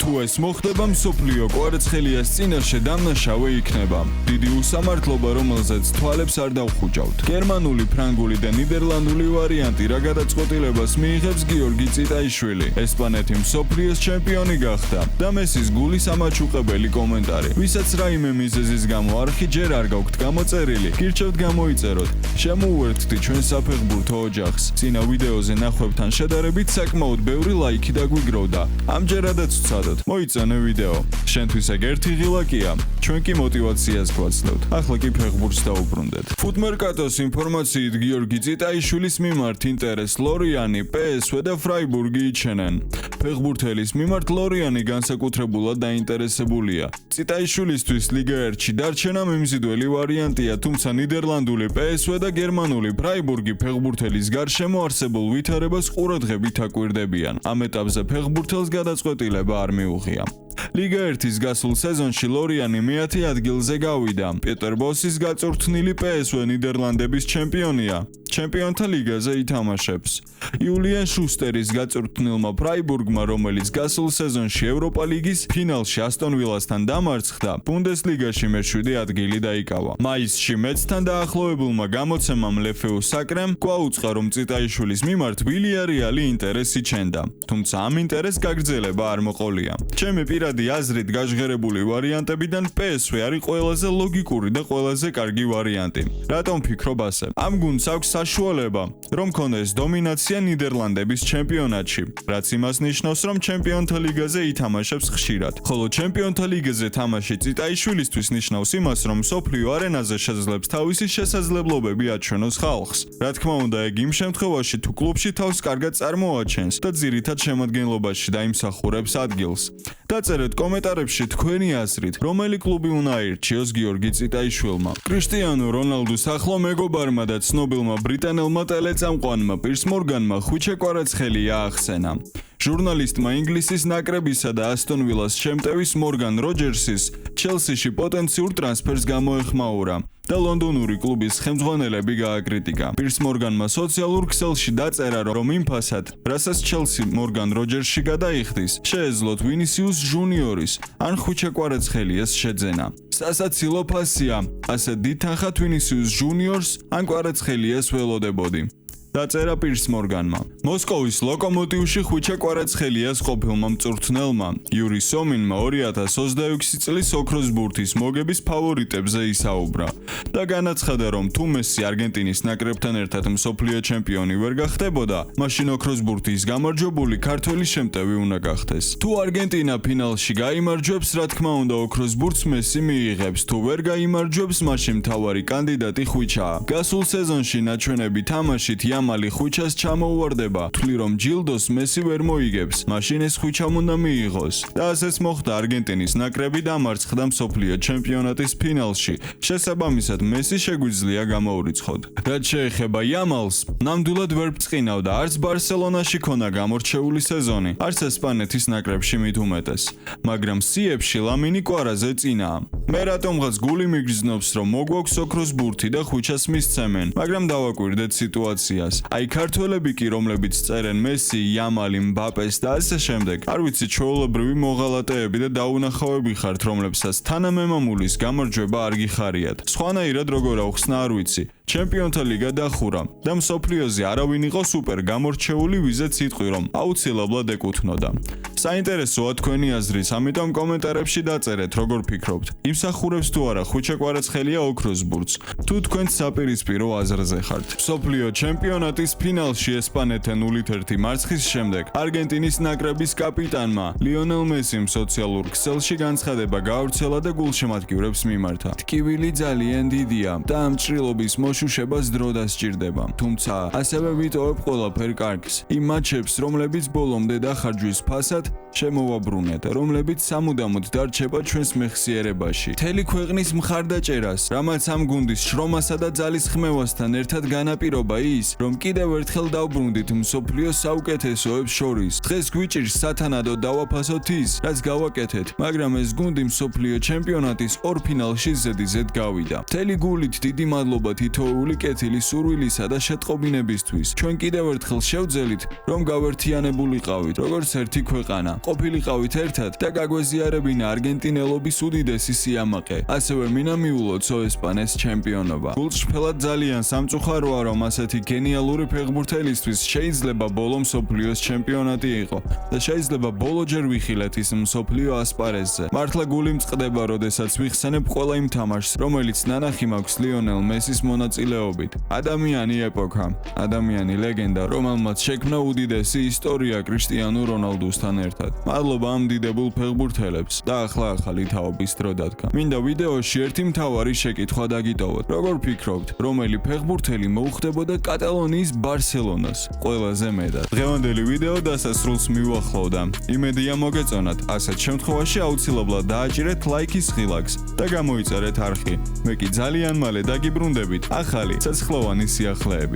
თუ ეს მოხდება, მსოფლიო კვარაცხელიას წინაშე დამნაშავე იქნება. დიდი უსამართლობა, რომელზეც თვალებს არ დავხუჭავთ. გერმანული, ფრანგული და ნიდერლანდული ვარიანტი რა გადაწყვეტილებას მიიღებს გიორგი წიტაიშვილი. ესპანეთი მსოფლიოს ჩემპიონი გახდა და მესის გულის ამაჩუყებელი კომენტარი. ვისაც რაიმე მიზეზის გამო არხი ჯერ არ გაქვთ გამოწერილი, გირჩევთ გამოიწეროთ. შემოუერთდით ჩვენ საფეხბურთო ოჯახს. წინა ვიდეოზე ნახვებთან შედარებით საკმაოდ ბევრი ლაიქი დაგვიგროვდა. ამჯერადაც ვცადოთ. მოიწონე ვიდეო. შენთვის ეგ ერთი ღილაკია. ჩვენ კი мотивაციას გვაცნევთ. ახლა კი ფეხბურთს დაუბრუნდეთ. ფუტმერკატოს ინფორმაციით გიორგი წიტაიშვილის მიმართ ინტერეს ლორიანი, PSV და ფრაიბურგი იჩენენ. ფეხბურთელის მიმართ ლორიანი განსაკუთრებულად დაინტერესებულია. წიტაიშვილისთვის ლიგა 1-ში დარჩენა მიმზიდველი ვარიანტია, თუმცა ნიდერლანდული PSV და გერმანული ფრაიბურგი ფეხბურთელის გარშემო არსებულ ვითარებას ყურადღებით აკვირდებიან. ამ ეტაპზე ფეხბურთელს გადაწყვეტილება არ მიუღია. ლიგა 1-ის გასულ სეზონში ლორიანი მე-10 ადგილზე გავიდა. პეტერ ბოსის გაწვრთნილი PSV ნიდერლანდების ჩემპიონია. ჩემპიონთა ლიგაზე ითამაშებს. იულიან შუსტერის გაწვრთნილმა ფრაიბურგმა, რომელიც გასულ სეზონში ევროპა ლიგის ფინალში ასტონ ვილასთან დამარცხდა, ბუნდესლიგაში მე-7 ადგილი დაიკავა. მაისში მეცთან დაახლოებულმა გამოცემამ ლეფეუ საკრემ გვაუწყა, რომ წიტაიშვილის მიმართ ვილიარეალი ინტერესი ჩენდა. თუმცა ამ ინტერესს გაგრძელება არ მოყოლია. ჩემი პირადი აზრით გაჟღერებული ვარიანტებიდან PSV არის ყველაზე ლოგიკური და ყველაზე კარგი ვარიანტი. რატომ ფიქრობ ასე? ამ გუნდს აქვს საშუალება, რომ ქონდეს დომინაცია ნიდერლანდების ჩემპიონატში, რაც იმას ნიშნავს, რომ ჩემპიონთა ლიგაზე ითამაშებს ხშირად. ხოლო ჩემპიონთა ლიგაზე თამაში წიტაიშვილისთვის ნიშნავს იმას, რომ მსოფლიო არენაზე შეძლებს თავისი შესაძლებლობები აჩვენოს ხალხს. რა თქმა უნდა, ეგ იმ შემთხვევაში, თუ კლუბში თავს კარგად წარმოაჩენს და ძირითად შემადგენლობაში დაიმსახურებს ადგილს. დაწერეთ კომენტარებში თქვენი აზრით, რომელი კლუბი უნდა აირჩიოს გიორგი წიტაიშვილმა. კრისტიანო რონალდუს ახლო მეგობარმა და ცნობილმა ბრიტანელმა ტელეწამყვანმა პირს მორგანმა ხვიჩე კვარაცხელი აახსენა. ჟურნალისტმა ინგლისის ნაკრებისა და ასტონ ვილას შემტევის მორგან როჯერსის ჩელსიში პოტენციურ ტრანსფერს გამოეხმაურა და ლონდონური კლუბის ხელმძღვანელები გააკრიტიკა. პირს მორგანმა სოციალურ ქსელში დაწერა, რომ იმ ფასად, რასაც ჩელსი მორგან როჯერსში გადაიხდის, შეეძლოთ ვინისიუს ჟუნიორის ან ხვიჩე კვარაცხელიას შეძენა. სასაცილო ფასია, ასე დიდ თანხად ვინისიუს ჟუნიორს ან კვარაცხელიას ველოდებოდი. დაწერა პირს მორგანმა. მოსკოვის ლოკომოტივში ხვიჩე კვარაცხელიას ყოფილმა მწვრთნელმა იური სომინმა 2026 წლის ოქროს ბურთის მოგების ფავორიტებზე ისაუბრა და განაცხადა, რომ თუ მესი არგენტინის ნაკრებთან ერთად მსოფლიო ჩემპიონი ვერ გახდებოდა, მაშინ ოქროს ბურთის გამარჯვებული ქართველი შემტევი უნდა გახდეს. თუ არგენტინა ფინალში გაიმარჯვებს, რა თქმა უნდა, ოქროს ბურთს მესი მიიღებს, თუ ვერ გაიმარჯვებს, მაშინ მთავარი კანდიდატი ხვიჩაა. გასულ სეზონში ნაჩვენები თამაშით მალი ხვიჩას ჩამოუვარდება, თვლი რომ ჯილდოს მესი ვერ მოიგებს, მაშინ ეს ხვიჩამ უნდა მიიღოს. და ასეც მოხდა არგენტინის ნაკრები დამარცხდა მსოფლიო ჩემპიონატის ფინალში. შესაბამისად მესი შეგვიძლია გამოურიცხოთ. რაც შეეხება იამალს, ნამდვილად ვერ ბრწყინავდა, არც ბარსელონაში ქონა გამორჩეული სეზონი, არც ესპანეთის ნაკრებში მით უმეტეს. მაგრამ სიებში ლამინი კვარაზე წინაა. მე რატომღაც გული მიგრძნობს, რომ მოგვაქვს ოქროს ბურთი და ხვიჩას მისცემენ, მაგრამ დავაკვირდეთ სიტუაციას. აი ქართველები კი, რომლებიც წერენ მესი, იამალი, მბაპეს და ასე შემდეგ, არ ვიცი, ჩვეულებრივი მოღალატეები და დაუნახავები ხართ, რომლებსაც თანამემამულის გამარჯვება არ გიხარიათ. სხვანაირად როგორ აუხსნა არ ვიცი. ჩემპიონთა ლიგა დახურა და მსოფლიოზე არავინ იყო სუპერ გამორჩეული, ვიზეც იტყვი, რომ აუცილებლად ეკუთვნოდა. საინტერესოა თქვენი აზრიც, ამიტომ კომენტარებში დაწერეთ, როგორ ფიქრობთ. იმსახურებს თუ არა ხვიჩე კვარაცხელია ოქროს ბურთს? თუ თქვენ საპირისპირო აზრზე ხართ. მსოფლიო ჩემპიონატის ფინალში ესპანეთთან 0-1 მარცხის შემდეგ არგენტინის ნაკრების კაპიტანმა ლიონელ მესიმ სოციალურ ქსელში განცხადება გაავრცელა და გულშემატკივრებს მიმართა. ტკივილი ძალიან დიდია და ამ ჭრილობის მოშუშებას დრო დასჭირდება. თუმცა ასევე ვიტოვებ ყველაფერ კარგს. იმ მატჩებს, რომლებიც ბოლომდე დახარჯვის ფასად შემოვაბრუნეთ, რომლებიც სამუდამოდ დარჩება ჩვენს მეხსიერებაში. მთელი ქვეყნის მხარდაჭერას, რამაც ამ გუნდის შრომასა და ძალისხმევასთან ერთად განაპირობა ის, რომ კიდევ ერთხელ დავბრუნდით მსოფლიოს საუკეთესოებს შორის. დღეს გვიჭირს სათანადოდ დავაფასოთ ის, რაც გავაკეთეთ, მაგრამ ეს გუნდი მსოფლიო ჩემპიონატის ორ ფინალში ზედიზედ გავიდა. მთელი გულით დიდი მადლობა თითო თითოეული კეთილი სურვილისა და შეტყობინებისთვის. ჩვენ კიდევ ერთხელ შევძელით, რომ გავერთიანებულიყავით, როგორც ერთი ქვეყანა, ყოფილიყავით ერთად და გაგვეზიარებინა არგენტინელობის უდიდესი სიამაყე. ასევე მინამიულოთ სოესპანეს ჩემპიონობა. გულწრფელად ძალიან სამწუხაროა, რომ ასეთი გენიალური ფეხბურთელისთვის შეიძლება ბოლო მსოფლიოს ჩემპიონატი იყო და შეიძლება ბოლოჯერ ვიხილეთ ის მსოფლიო ასპარეზზე. მართლა გული მწყდება, როდესაც ვიხსენებ ყველა იმ თამაშს, რომელიც ნანახი მაქვს ლიონელ მესის მონაწილეობით. ადამიანი ეპოქა, ადამიანი ლეგენდა, რომელმაც შექმნა უდიდესი ისტორია კრისტიანო რონალდუსთან ერთად. მადლობა ამ დიდებულ ფეხბურთელებს და ახლა ახალი თაობის დრო დადგა. მინდა ვიდეოში ერთი მთავარი შეკითხვა დაგიტოვოთ. როგორ ფიქრობთ, რომელი ფეხბურთელი მოუხდებოდა კატალონიის ბარსელონას ყველაზე მეტად? დღევანდელი ვიდეო დასასრულს მივუახლოვდა. იმედია მოგეწონათ. ასეთ შემთხვევაში აუცილებლად დააჭირეთ ლაიქის ღილაკს და გამოიწერეთ არხი. მე კი ძალიან მალე დაგიბრუნდებით ახალი ცეცხლოვანი სიახლეებით.